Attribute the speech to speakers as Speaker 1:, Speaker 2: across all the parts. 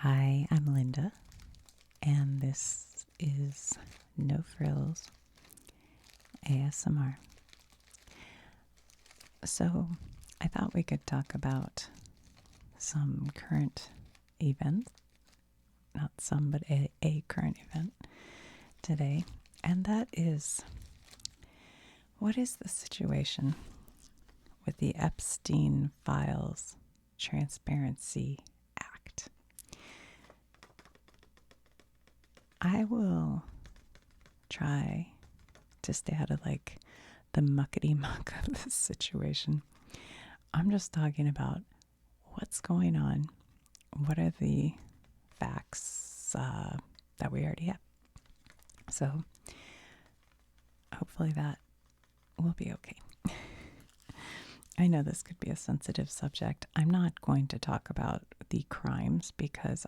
Speaker 1: Hi, I'm Linda, and this is No Frills ASMR. So, I thought we could talk about some current events, not some, but a current event today, and that is, what is the situation with the Epstein Files Transparency Act? I will try to stay out of the muckety muck of this situation. I'm just talking about what's going on. What are the facts that we already have? So hopefully that will be okay. I know this could be a sensitive subject. I'm not going to talk about the crimes because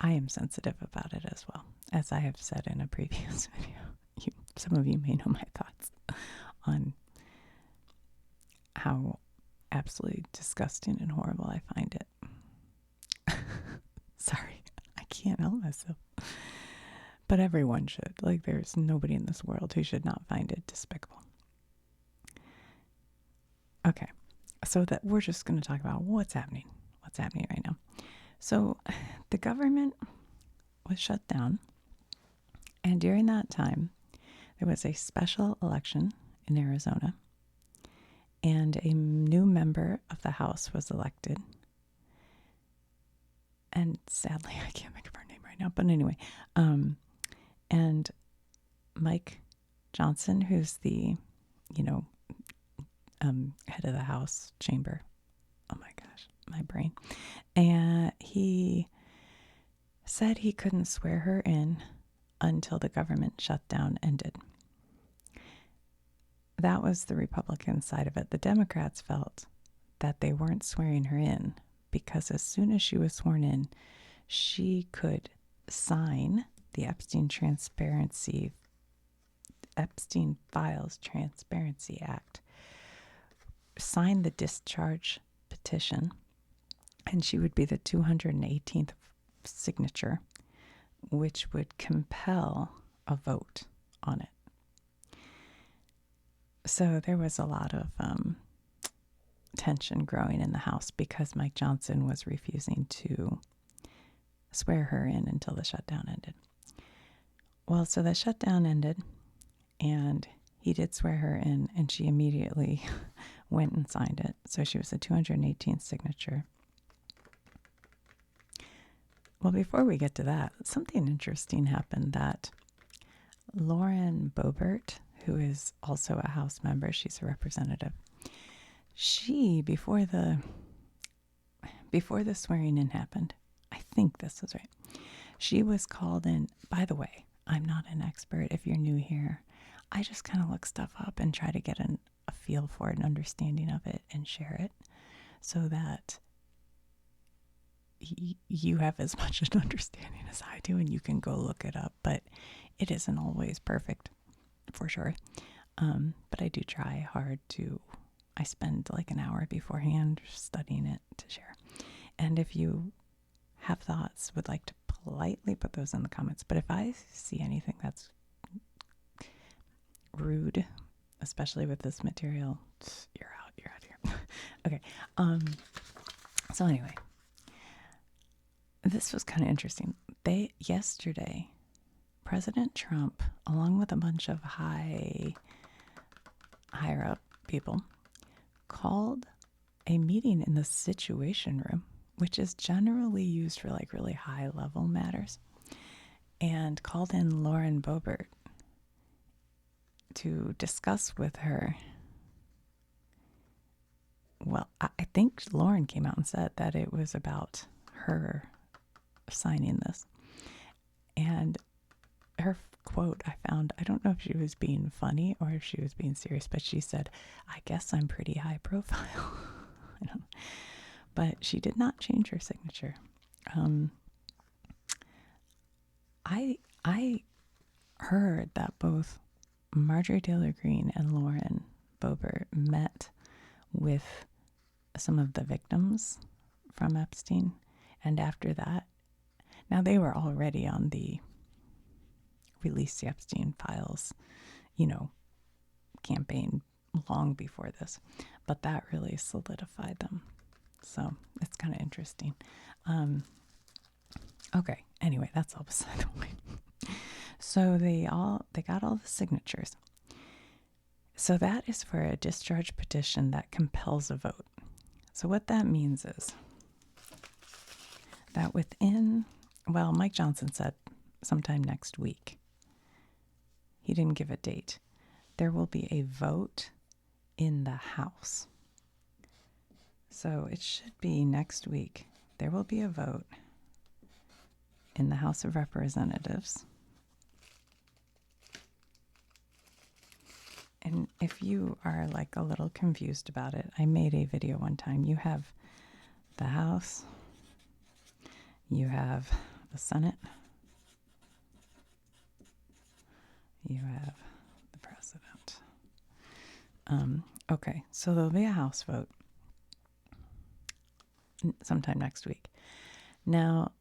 Speaker 1: I am sensitive about it as well. As I have said in a previous video, some of you may know my thoughts on how absolutely disgusting and horrible I find it. Sorry, I can't help myself. But everyone should. There's nobody in this world who should not find it despicable. Okay, so that we're just going to talk about what's happening right now. So the government was shut down, and during that time, there was a special election in Arizona, and a new member of the House was elected. And sadly, I can't think of her name right now, but anyway, and Mike Johnson, who's the, head of the House chamber. Oh my gosh, my brain. And he said he couldn't swear her in until the government shutdown ended. That was the Republican side of it. The Democrats felt that they weren't swearing her in because as soon as she was sworn in, she could sign the Epstein Files Transparency Act, sign the discharge petition, and she would be the 218th signature, which would compel a vote on it. So there was a lot of tension growing in the House because Mike Johnson was refusing to swear her in until the shutdown ended. Well, so the shutdown ended, and he did swear her in, and she immediately went and signed it. So she was the 218th signature. Well, before we get to that, something interesting happened that Lauren Boebert, who is also a House member, she's a representative, she, before the swearing in happened, I think this is right, she was called in. By the way, I'm not an expert. If you're new here, I just kind of look stuff up and try to get a feel for it, an understanding of it, and share it so that you have as much an understanding as I do, and you can go look it up. But it isn't always perfect, for sure. But I do try hard to. I spend an hour beforehand studying it to share. And if you have thoughts, would like to politely put those in the comments. But if I see anything that's rude, especially with this material, you're out here. Okay. So anyway, this was kind of interesting. Yesterday, President Trump, along with a bunch of higher up people, called a meeting in the Situation Room, which is generally used for really high level matters, and called in Lauren Boebert to discuss with her. Well, I think Lauren came out and said that it was about her signing this. And her quote I found, I don't know if she was being funny or if she was being serious, but she said, "I guess I'm pretty high profile." But she did not change her signature. I heard that both Marjorie Taylor Greene and Lauren Boebert met with some of the victims from Epstein And after that, now they were already on the Release the Epstein Files, campaign long before this, but that really solidified them. So it's kind of interesting. Okay, anyway, that's all beside the point. So they got all the signatures. So that is for a discharge petition that compels a vote. So what that means is that Mike Johnson said sometime next week. He didn't give a date. There will be a vote in the House. So it should be next week. There will be a vote in the House of Representatives. And if you are like a little confused about it, I made a video one time. You have the House, you have the Senate, you have the President. Okay, so there'll be a House vote sometime next week. Now,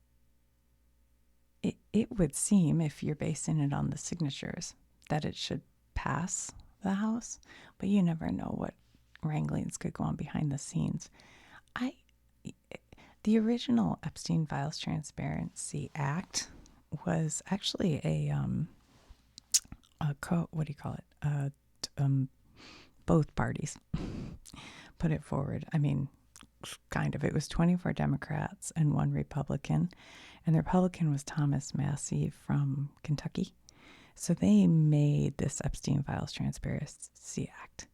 Speaker 1: it would seem, if you're basing it on the signatures, that it should pass the House, but you never know what wranglings could go on behind the scenes. The original Epstein Files Transparency Act was actually both parties put it forward. I mean, kind of. It was 24 Democrats and 1 Republican, and the Republican was Thomas Massie from Kentucky. So they made this Epstein Files Transparency Act.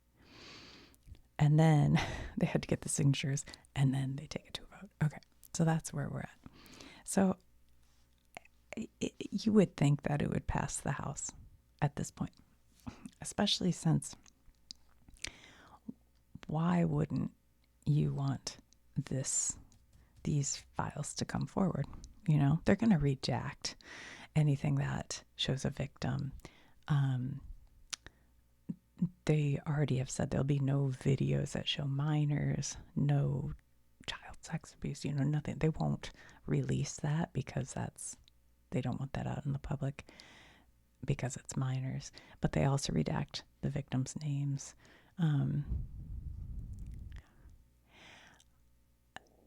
Speaker 1: And then they had to get the signatures, and then they take it to a vote. Okay, so that's where we're at. So you would think that it would pass the House at this point, especially since why wouldn't you want these files to come forward? They're going to redact anything that shows a victim. They already have said there'll be no videos that show minors, no child sex abuse, nothing. They won't release that because they don't want that out in the public because it's minors. But they also redact the victims' names.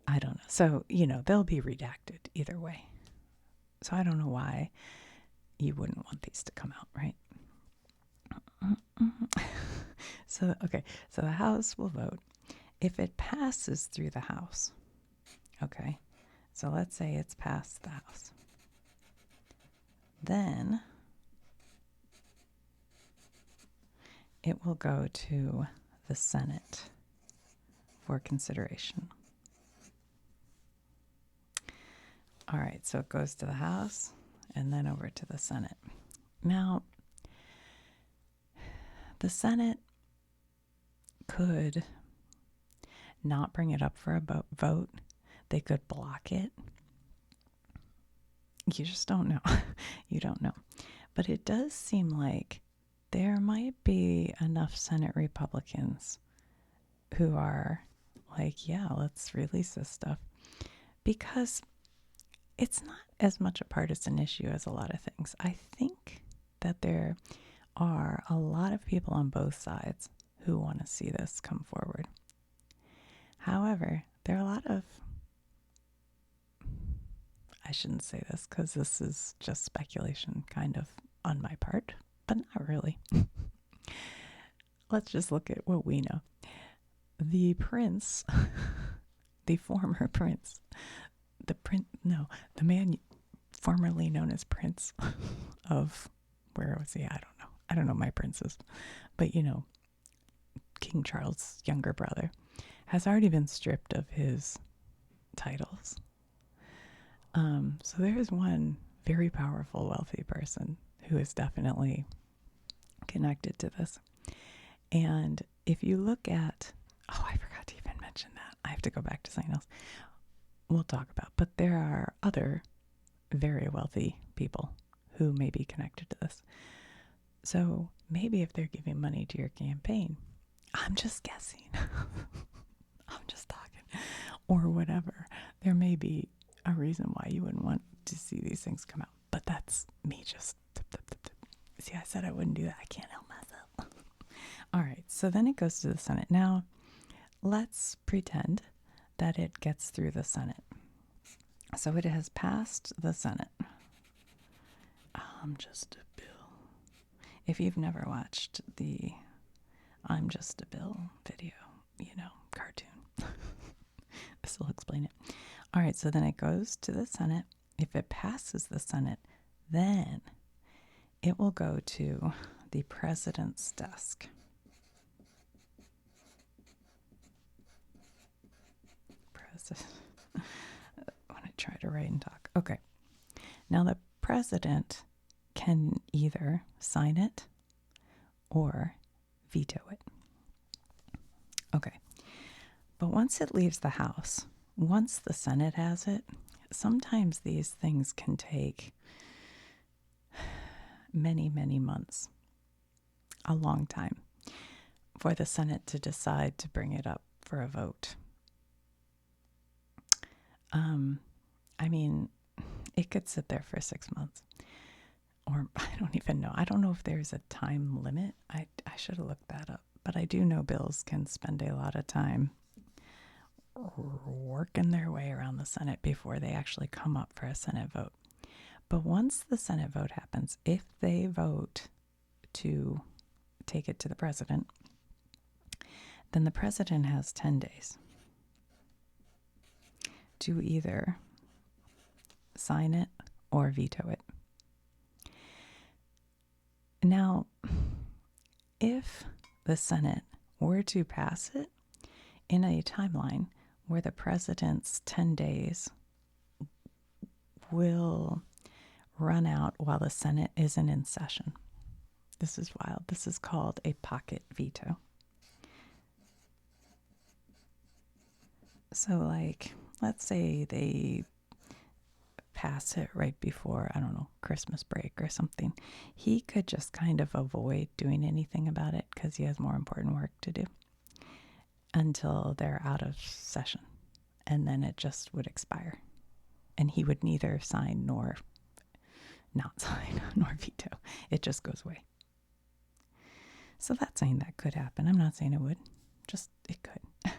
Speaker 1: I don't know. So, they'll be redacted either way. So I don't know why you wouldn't want these to come out, right? So the House will vote. If it passes through the House, okay, so let's say it's passed the House, then it will go to the Senate for consideration. All right, so it goes to the House and then over to the Senate. Now, the Senate could not bring it up for a vote. They could block it. You just don't know. You don't know. But it does seem like there might be enough Senate Republicans who are like, yeah, let's release this stuff. Because it's not as much a partisan issue as a lot of things. I think that there are a lot of people on both sides who want to see this come forward. However, there are a lot of, I shouldn't say this because this is just speculation kind of on my part, but not really. Let's just look at what we know. The prince, the former prince, the man formerly known as Prince of, where was he? I don't know my princes, but King Charles' younger brother has already been stripped of his titles. So there is one very powerful, wealthy person who is definitely connected to this. And if you look at, I forgot to even mention that. I have to go back to something else we'll talk about. But there are other very wealthy people who may be connected to this. So maybe if they're giving money to your campaign, I'm just guessing, I'm just talking, or whatever, there may be a reason why you wouldn't want to see these things come out. But that's me just... See, I said I wouldn't do that. I can't help myself. All right, so then it goes to the Senate. Now, let's pretend that it gets through the Senate. So it has passed the Senate. I'm just a bill. If you've never watched the I'm Just a Bill video, cartoon, this will explain it. All right, so then it goes to the Senate. If it passes the Senate, then it will go to the president's desk. When I try to write and talk. Okay. Now the president can either sign it or veto it. Okay. But once it leaves the House, once the Senate has it, sometimes these things can take many, many months, a long time, for the Senate to decide to bring it up for a vote. It could sit there for 6 months. Or I don't even know. I don't know if there's a time limit. I should have looked that up. But I do know bills can spend a lot of time working their way around the Senate before they actually come up for a Senate vote. But once the Senate vote happens, if they vote to take it to the president, then the president has 10 days to either sign it or veto it. Now, if the Senate were to pass it in a timeline where the president's 10 days will run out while the Senate isn't in session. This is wild. This is called a pocket veto. So, let's say they pass it right before, Christmas break or something. He could just kind of avoid doing anything about it because he has more important work to do until they're out of session. And then it just would expire. And he would neither sign nor not sign nor veto. It just goes away. So that's saying that could happen. I'm not saying it would. Just it could.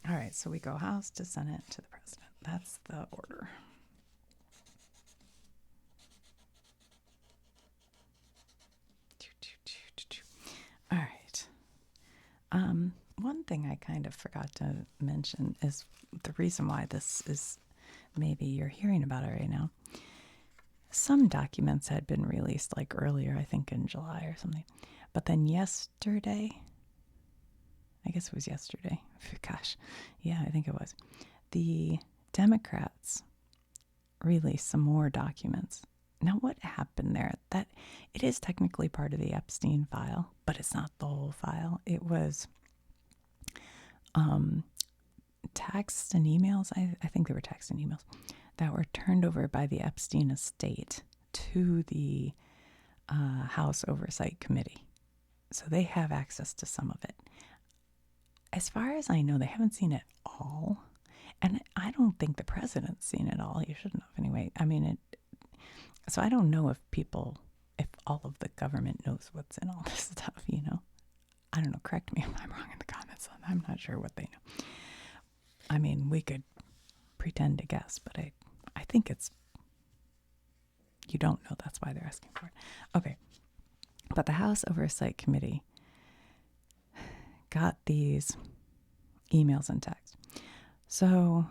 Speaker 1: All right, so we go House to Senate to the president. That's the order. All right. One thing I kind of forgot to mention is the reason why this is, maybe you're hearing about it right now. Some documents had been released earlier, I think in July or something. But then yesterday, I guess it was yesterday. Gosh, yeah, I think it was. The Democrats released some more documents. Now, what happened there? That it is technically part of the Epstein file, but it's not the whole file. It was texts and emails. I think they were texts and emails that were turned over by the Epstein estate to the House Oversight Committee. So they have access to some of it. As far as I know, they haven't seen it all. And I don't think the president's seen it all. You shouldn't have anyway. So I don't know if all of the government knows what's in all this stuff, I don't know. Correct me if I'm wrong in the comments. I'm not sure what they know. We could pretend to guess, but I think it's, you don't know. That's why they're asking for it. Okay. But the House Oversight Committee got these emails and texts. So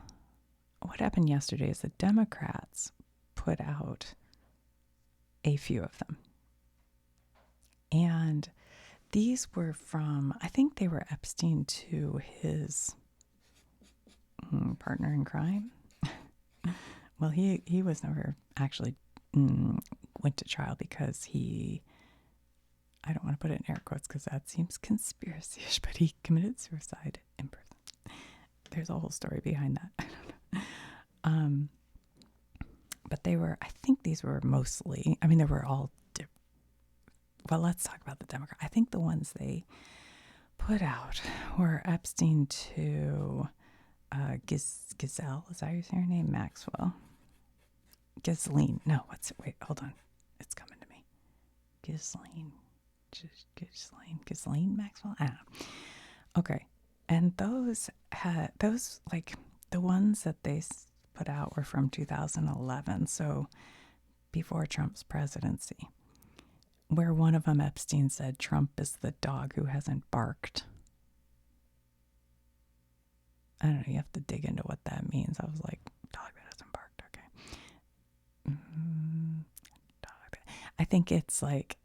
Speaker 1: what happened yesterday is the Democrats put out a few of them. And these were from, I think they were Epstein to his partner in crime. Well, he was never actually went to trial because I don't want to put it in air quotes because that seems conspiracy-ish, but he committed suicide in prison. There's a whole story behind that. I don't know. But I think these were mostly, they were all, well, let's talk about the Democrat. I think the ones they put out were Epstein to Giselle, is that her name? Maxwell. Ghislaine. No, what's it? Wait, hold on. It's coming to me. Ghislaine. Ghislaine Maxwell? I don't know. Okay. And those like, the ones that they put out were from 2011, so before Trump's presidency, where one of them, Epstein, said Trump is the dog who hasn't barked. I don't know, you have to dig into what that means. I was like, dog that hasn't barked, okay. I think it's like,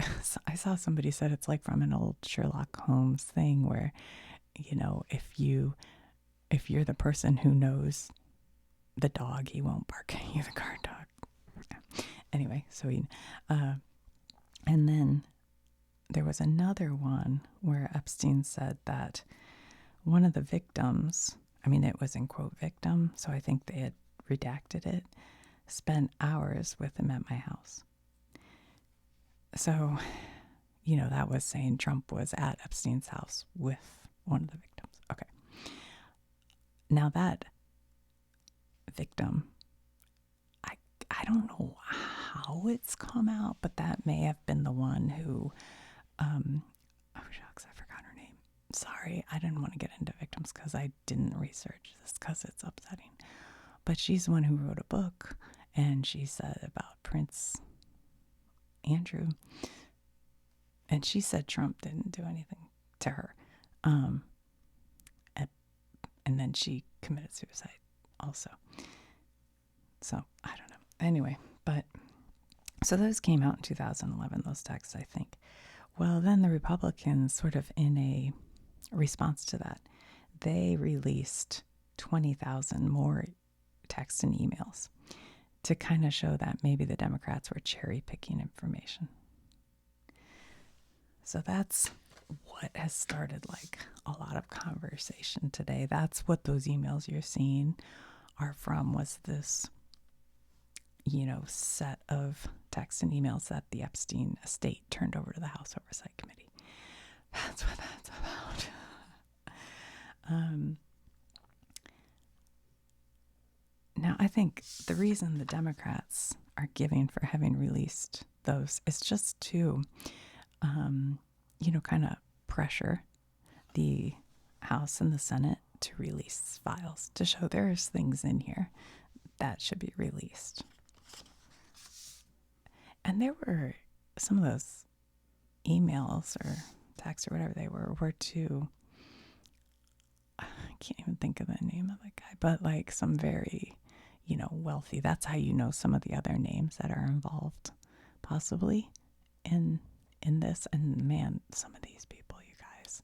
Speaker 1: I saw somebody said it's like from an old Sherlock Holmes thing where, you know, if you're the person who knows the dog, he won't bark at you, the guard dog. Yeah. Anyway, so and then there was another one where Epstein said that one of the victims, I mean, it was in quote victim, so I think they had redacted it, spent hours with him at my house. So, you know, that was saying Trump was at Epstein's house with one of the victims. Okay. Now that victim, I don't know how it's come out, but that may have been the one who, oh shucks, I forgot her name. Sorry, I didn't want to get into victims because I didn't research this because it's upsetting. But she's the one who wrote a book, and she said about Prince Andrew, and she said Trump didn't do anything to her. And then she committed suicide also. So, I don't know. Anyway, but so those came out in 2011, those texts, I think. Well, then the Republicans, sort of in a response to that, they released 20,000 more texts and emails to kind of show that maybe the Democrats were cherry picking information. So that's what has started like a lot of conversation today. That's what those emails you're seeing are from, was this, you know, set of texts and emails that the Epstein estate turned over to the House Oversight Committee. That's what that's about. Now, I think the reason the Democrats are giving for having released those is just to, you know, kind of pressure the House and the Senate to release files, to show there's things in here that should be released. And there were some of those emails or texts or whatever they were to, I can't even think of the name of the guy, but like some very, you know, wealthy. That's how you know some of the other names that are involved possibly in this. And man, some of these people, you guys,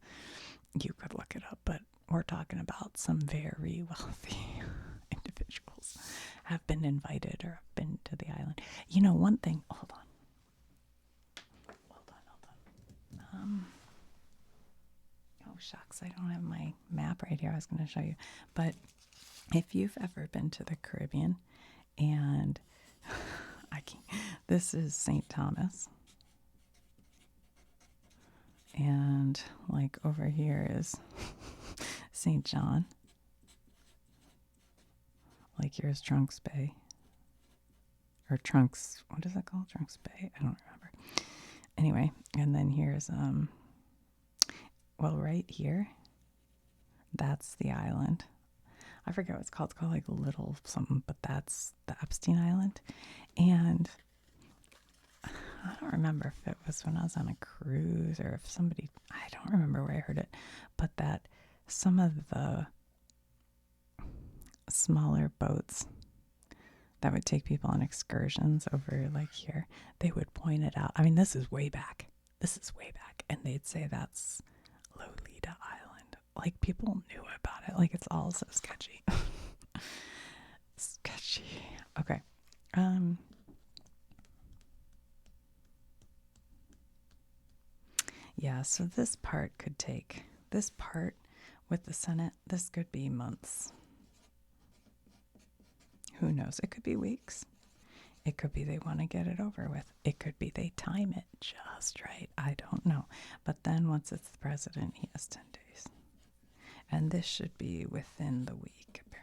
Speaker 1: you could look it up, but we're talking about some very wealthy individuals have been invited or have been to the island. You know, one thing, hold on. Oh shucks, I don't have my map right here. I was going to show you. But if you've ever been to the Caribbean, and this is St. Thomas, and like over here is St. John, like here's Trunks Bay, or Trunks, what is it called? Trunks Bay? I don't remember. Anyway, and then here's well, right here, that's the island. I forget what it's called. It's called like Little something, but that's the Epstein Island. And I don't remember if it was when I was on a cruise or if somebody, I don't remember where I heard it, but that some of the smaller boats that would take people on excursions over like here, they would point it out. I mean, this is way back. And they'd say that's Lolita Island. Like, people knew about it. Like, it's all so sketchy. Sketchy. Okay. Yeah, so this part with the Senate, this could be months. Who knows? It could be weeks. It could be they want to get it over with. It could be they time it just right. I don't know. But then once it's the president, he has 10 days. And this should be within the week, apparently.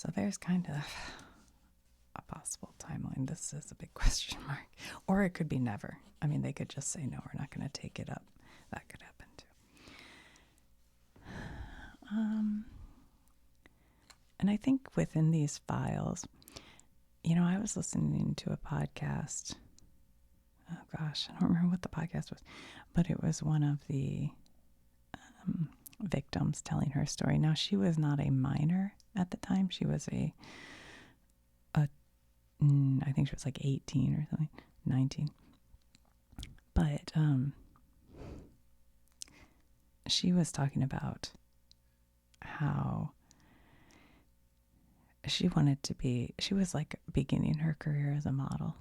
Speaker 1: So there's kind of a possible timeline. This is a big question mark. Or it could be never. I mean, they could just say, no, we're not going to take it up. That could happen too. And I think within these files, I was listening to a podcast. Oh gosh, I don't remember what the podcast was, but it was one of the victims telling her story. Now, she was not a minor at the time. She was I think she was like 18 or something, 19. But she was talking about how she was like beginning her career as a model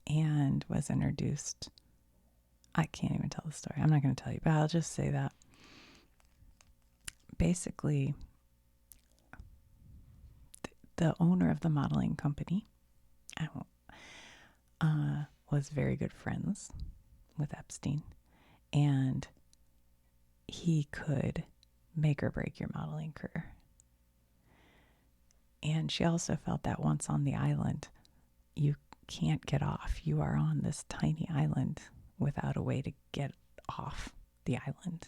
Speaker 1: and was introduced. I can't even tell the story. I'm not going to tell you, but I'll just say that basically the owner of the modeling company was very good friends with Epstein, and he could make or break your modeling career. And she also felt that once on the island, you can't get off. You are on this tiny island without a way to get off the island,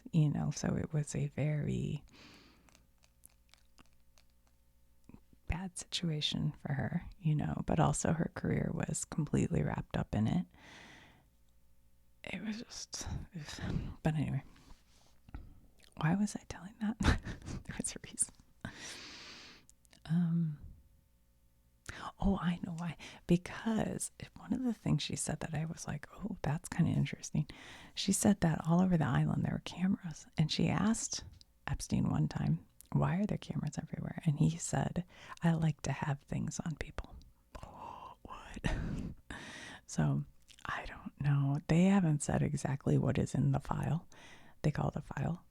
Speaker 1: so it was a very bad situation for her, but also her career was completely wrapped up in it. It was just, but anyway, why was I telling that? There was a reason. Oh, I know why. Because one of the things she said that I was like, oh, that's kind of interesting. She said that all over the island there were cameras. And she asked Epstein one time, why are there cameras everywhere? And he said, I like to have things on people. Oh, what? So I don't know. They haven't said exactly what is in the file. They call it a file.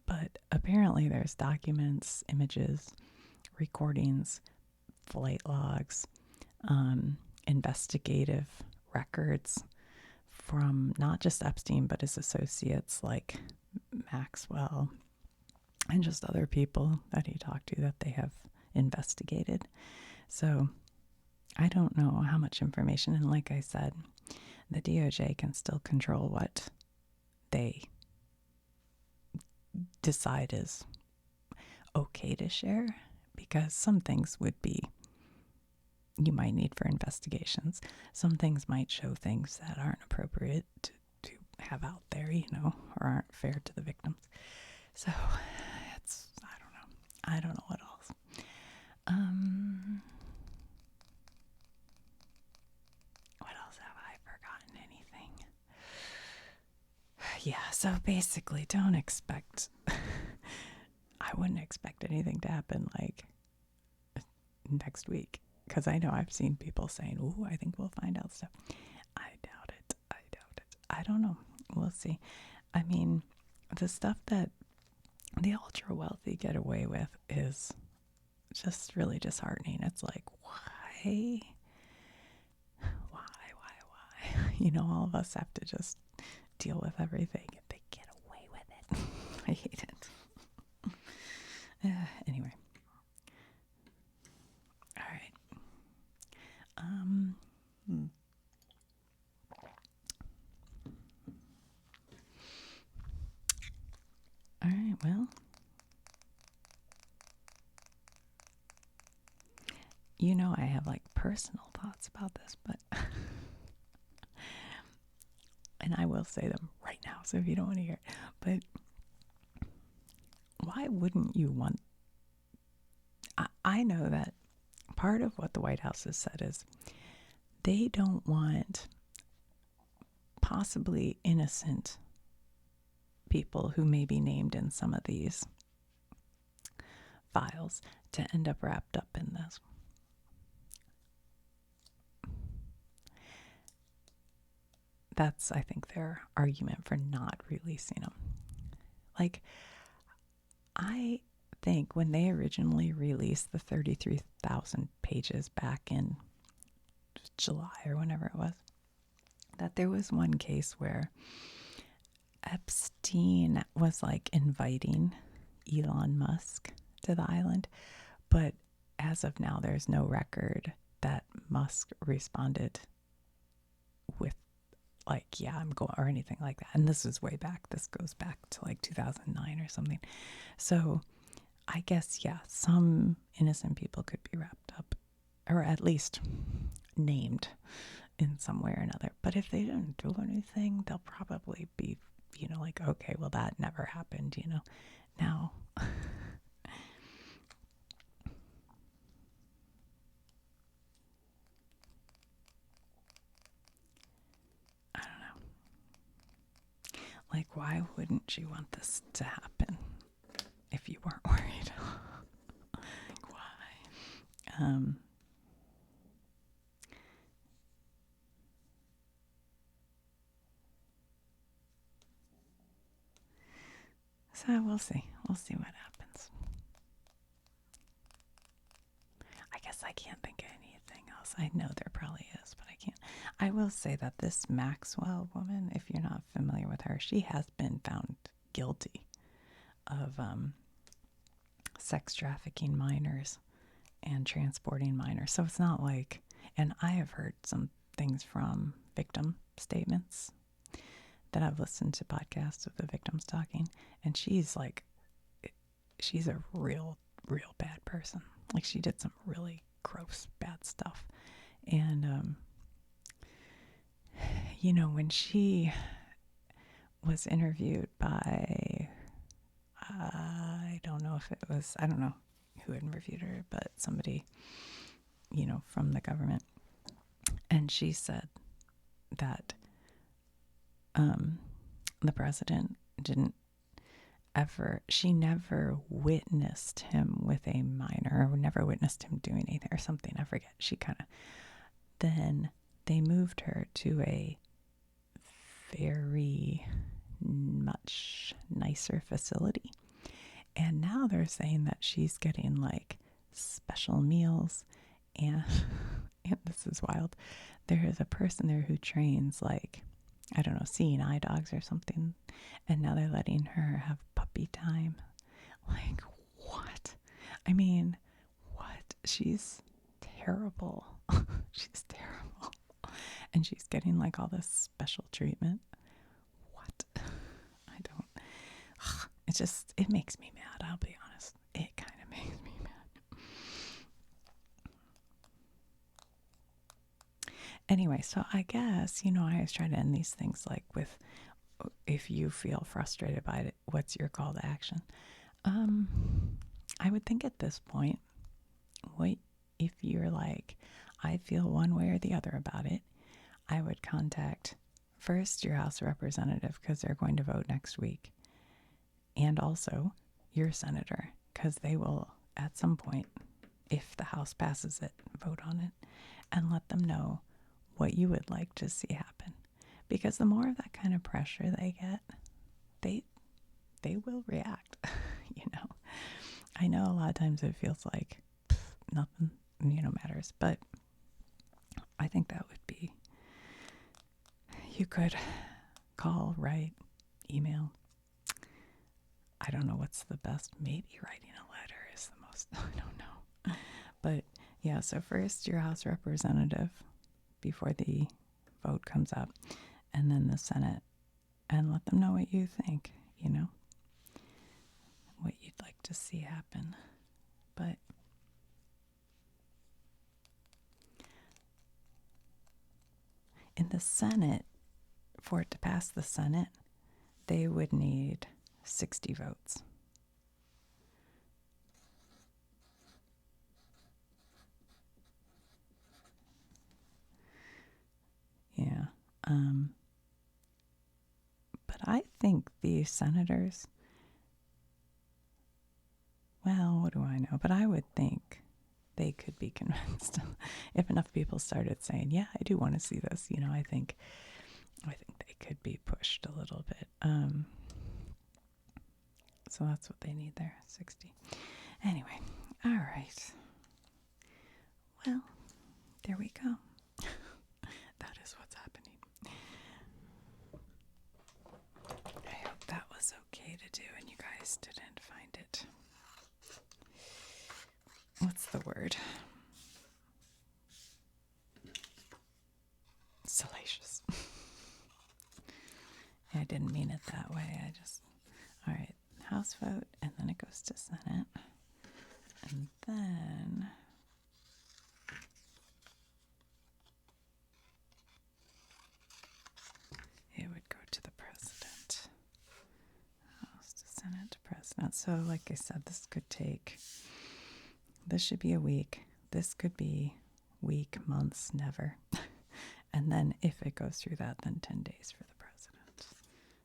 Speaker 1: But apparently there's documents, images, recordings, flight logs, investigative records from not just Epstein, but his associates like Maxwell and just other people that he talked to that they have investigated. So I don't know how much information. And like I said, the DOJ can still control what they decide is okay to share, because some things you might need for investigations. Some things might show things that aren't appropriate to have out there, or aren't fair to the victims. So I don't know what else. What else have I forgotten? Anything? Yeah, so basically don't expect, I wouldn't expect anything to happen like next week, because I know I've seen people saying, ooh, I think we'll find out stuff. I doubt it. I don't know. We'll see. I mean, the stuff that the ultra wealthy get away with is just really disheartening. It's like, why? All of us have to just deal with everything, and they get away with it. I hate it. Anyway. All right. All right, well, I have like personal thoughts about this, but and I will say them right now, so if you don't want to hear it, but why wouldn't you want, I know that part of what the White House has said is they don't want possibly innocent people who may be named in some of these files to end up wrapped up in this. That's, I think, their argument for not releasing them. Like, I think when they originally released the 33,000 pages back in July or whenever it was, that there was one case where Epstein was like inviting Elon Musk to the island, But as of now, there's no record that Musk responded with like, yeah, I'm going, or anything like that. And this is way back. This goes back to like 2009 or something. So I guess, yeah, some innocent people could be wrapped up, or at least named in some way or another. But if they didn't do anything, they'll probably be, like, okay, well, that never happened, Now, I don't know. Like, why wouldn't you want this to happen if you weren't worried? Like, why? So we'll see. We'll see what happens. I guess I can't think of anything else. I know there probably is, but I can't. I will say that this Maxwell woman, if you're not familiar with her, she has been found guilty of sex trafficking minors and transporting minors. So it's not like, and I have heard some things from victim statements that I've listened to podcasts of the victims talking, and she's a real bad person. Like, she did some really gross, bad stuff. And, when she was interviewed by, I don't know who interviewed her, but somebody, from the government. And she said that the president she never witnessed him with a minor, or never witnessed him doing anything or something. I forget. Then they moved her to a very much nicer facility. And now they're saying that she's getting like special meals, and, and this is wild. There is a person there who trains, like, I don't know, seeing eye dogs or something, and now they're letting her have puppy time. Like, what? I mean, what? She's terrible. She's terrible. And she's getting like all this special treatment. What? I don't. It makes me mad, I'll be honest. It kind of makes me mad. Anyway, so I guess, I always try to end these things like with, if you feel frustrated by it, what's your call to action? I would think at this point, if you're like, I feel one way or the other about it, I would contact first your House representative, because they're going to vote next week, and also your senator, because they will at some point, if the House passes it, vote on it, and let them know what you would like to see happen. Because the more of that kind of pressure they get, they will react. I know a lot of times it feels like nothing matters, but I think that would be, you could call, write, email. I don't know what's the best. Maybe writing a letter is the most. I don't know. But yeah, so first your House representative before the vote comes up, and then the Senate, and let them know what you think, what you'd like to see happen. But in the Senate, for it to pass the Senate, they would need 60 votes. Yeah. But I think the senators, well, what do I know? But I would think they could be convinced if enough people started saying, yeah, I do want to see this. I think they could be pushed a little bit. So that's what they need there, 60. Anyway, all right. Well, there we go. That is what's happening. I hope that was okay to do and you guys didn't find it what's the word? Salacious. I didn't mean it that way. All right, House vote, and then it goes to Senate. And then it would go to the president. House to Senate to president. So, like I said, this should be a week. This could be week, months, never. And then if it goes through that, then 10 days for the president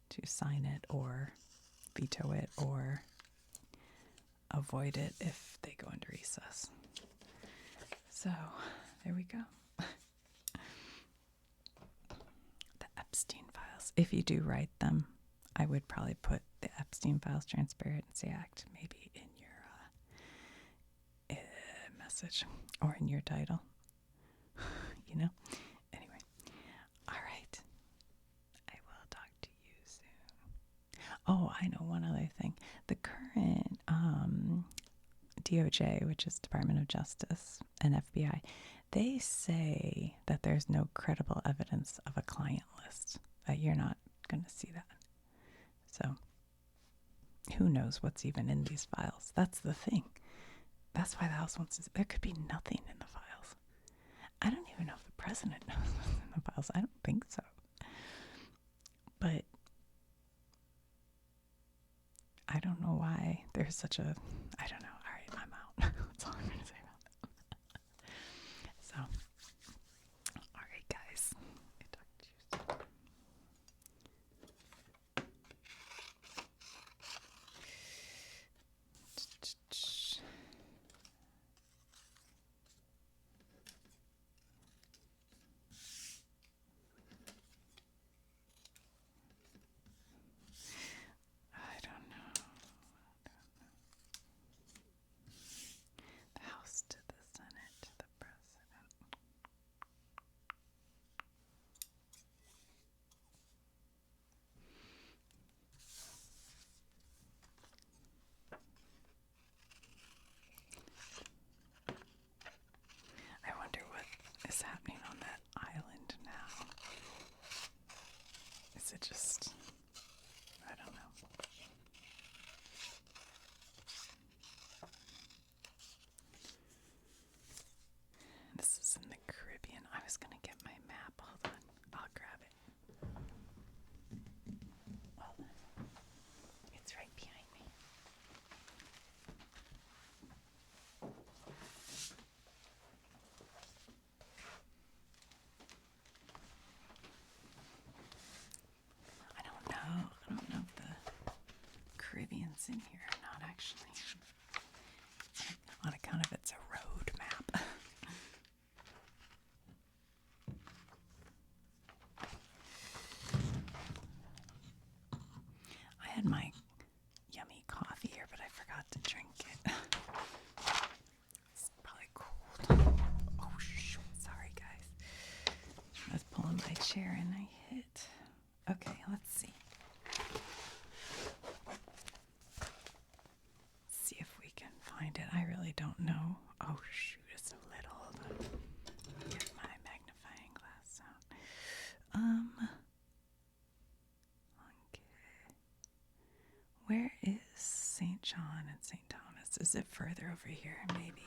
Speaker 1: to sign it or veto it or avoid it if they go into recess. So there we go. The Epstein Files. If you do write them, I would probably put the Epstein Files Transparency Act maybe in your message or in your title. Anyway, all right. I will talk to you soon. Oh, I know one other thing. The current DOJ, which is Department of Justice, and FBI, they say that there's no credible evidence of a client list, that you're not going to see that. So who knows what's even in these files? That's the thing. That's why the House wants to. There could be nothing in the files. I don't even know if the president knows what's in the files. I don't think so. But I don't know why there's such a. I don't know. All right, I'm out. That's all I'm going to say about that. So, all right, guys. I'll talk to you soon. I don't know. The House to the Senate to the President. I wonder what is happening on that island now. Is it just, I don't know. This is in the Caribbean. I was going to get my map. Hold on. I'll grab it. Hold on. It's right behind me. I don't know. I don't know if the Caribbean's in here or not, actually. On account of it's a road map. I had my yummy coffee here, but I forgot to drink it. It's probably cold. Oh, shoot. Sorry, guys. I was pulling my chair and I hit. Okay, let's see. See if we can find it. I really don't know. Oh, shoot. It's a little. Hold on. Get my magnifying glass out. Okay. Where is St. John and St. Thomas? Is it further over here? Maybe.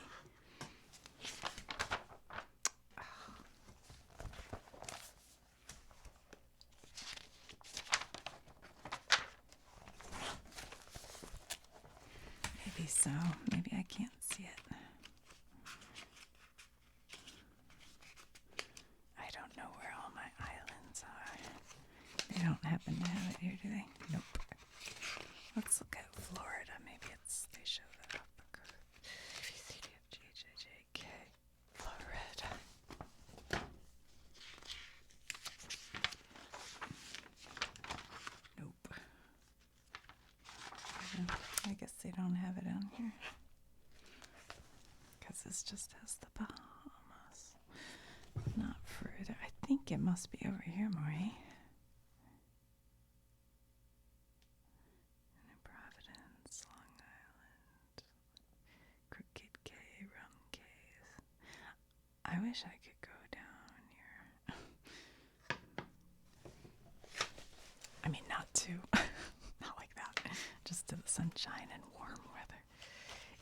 Speaker 1: Maybe so. Maybe I can't see it. I don't know where all my islands are. They don't happen to have it here, do they? Nope. Let's look at Florida. Maybe they show that up. BCDFGHIJK. Florida. Nope. I guess they don't have it on here. Because this just has the Bahamas. Not further. I think it must be over here, Maury. New Providence, Long Island, Crooked Cay, wish I could go down here. I mean, not not like that. Just to the sunshine and warm weather.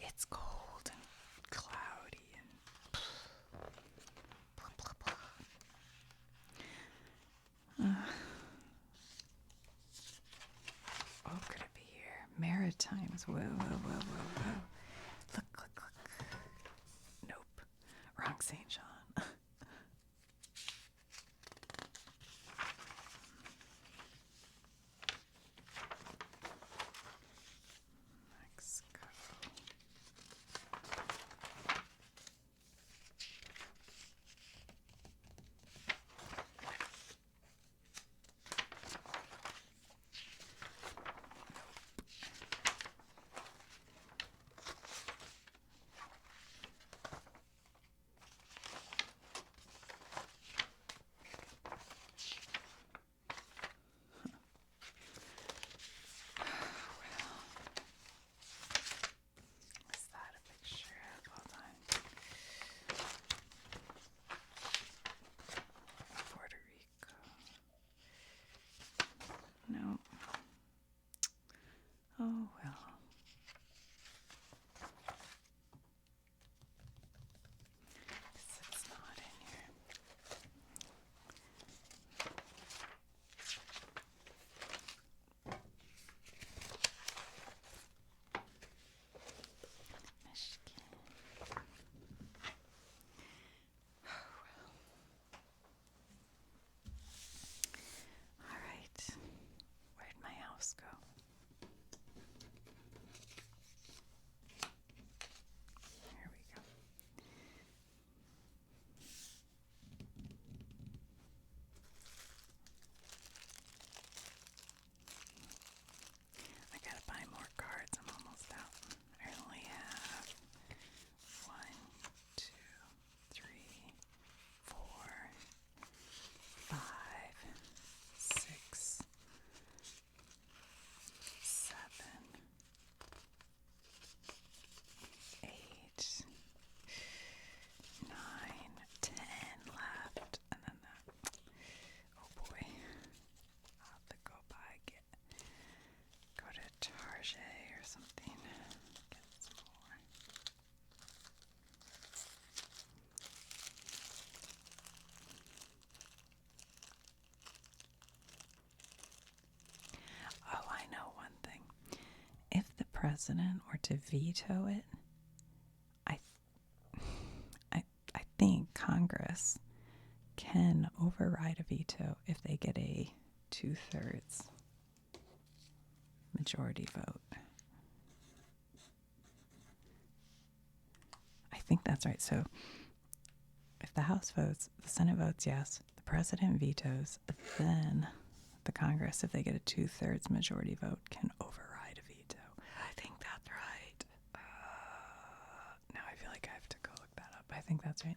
Speaker 1: It's cold and cloudy and blah, blah, blah. Oh, could it be here? Maritimes. Whoa, whoa, whoa, whoa, whoa. Look, look, look. Nope. Wrong St. John. Mexico. Is that a picture of? Hold on. Puerto Rico. No. Oh well. It's not in here. Michigan. Oh well. All right. Where'd my house go? Here we go. I gotta buy more cards. I'm almost out. I only have 1, 2, 3, 4, 5, 6, 7, 8, 9, 10 left. And then that. Oh boy. I'll have to go to Target or something. Get some more. Oh, I know one thing. If the president were to veto it, I think Congress can override a veto if they get a 2/3 majority vote. I think that's right. So if the House votes, the Senate votes yes, the president vetoes, then the Congress, if they get a 2/3 majority vote, can override a veto. I think that's right. Now I feel like I have to go look that up. I think that's right.